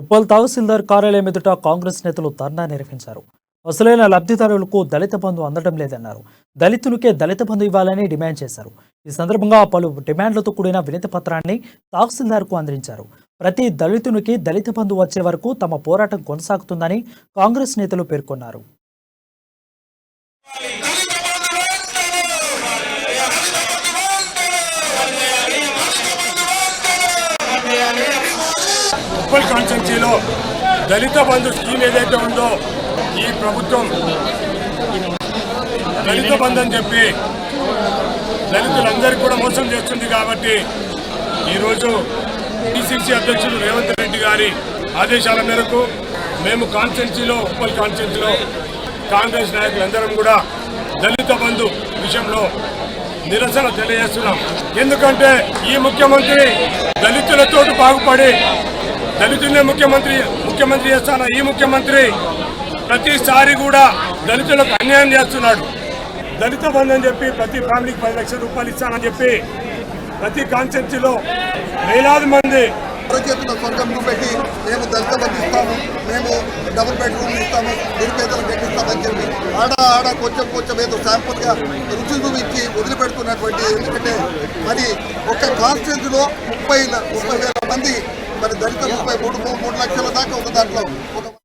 ఉప్పల్ తహసీల్దార్ కార్యాలయం ఎదుట కాంగ్రెస్ నేతలు ధర్నా నిర్వహించారు. అసలైన లబ్ధిదారులకు దళిత బంధు అందడం లేదన్నారు. దళితులకే దళిత బంధు ఇవ్వాలని డిమాండ్ చేశారు. ఈ సందర్భంగా పలు డిమాండ్లతో కూడిన వినతి పత్రాన్ని తహసీల్దార్కు అందించారు. ప్రతి దళితునికి దళిత బంధు వచ్చే వరకు తమ పోరాటం కొనసాగుతుందని కాంగ్రెస్ నేతలు పేర్కొన్నారు. ఉప్పల్ కాన్స్టిట్యున్సీలో దళిత బంధు స్కీమ్ ఏదైతే ఉందో ఈ ప్రభుత్వం దళిత బంధు అని చెప్పి దళితులందరికీ కూడా మోసం చేస్తుంది. కాబట్టి ఈరోజు పిసిసి అధ్యక్షుడు రేవంత్ రెడ్డి గారి ఆదేశాల మేరకు మేము కాన్స్టిట్యున్సీలో ఉప్పల్ కాన్స్టిట్యున్సీలో కాంగ్రెస్ నాయకులందరం కూడా దళిత బంధు విషయంలో నిరసన తెలియజేస్తున్నాం. ఎందుకంటే ఈ ముఖ్యమంత్రి దళితులతో బాగుపడి దళితులనే ముఖ్యమంత్రి చేస్తున్న ఈ ముఖ్యమంత్రి ప్రతిసారి కూడా దళితులకు అన్యాయం చేస్తున్నాడు. దళిత బంధు అని చెప్పి ప్రతి ఫ్యామిలీకి 10 లక్షల రూపాయలు ఇస్తానని చెప్పి ప్రతి కాన్స్టిట్యున్సీలో వేలాది మంది చేతుల స్వర్గం పెట్టి మేము దళిత బంధు ఇస్తాము, మేము డబుల్ బెడ్రూమ్ ఇస్తాము, నిరుపేదలకు పెట్టిస్తామని చెప్పి ఆడ కొంచెం ఏదో శాంపుల్గా రుచి చూపించి వదిలిపెడుతున్నటువంటి. ఎందుకంటే మరి ఒక కాన్స్టిట్యున్సీలో 30,000 మంది మరి దళిత 3 లక్షల దాకా ఒక దాంట్లో ఒక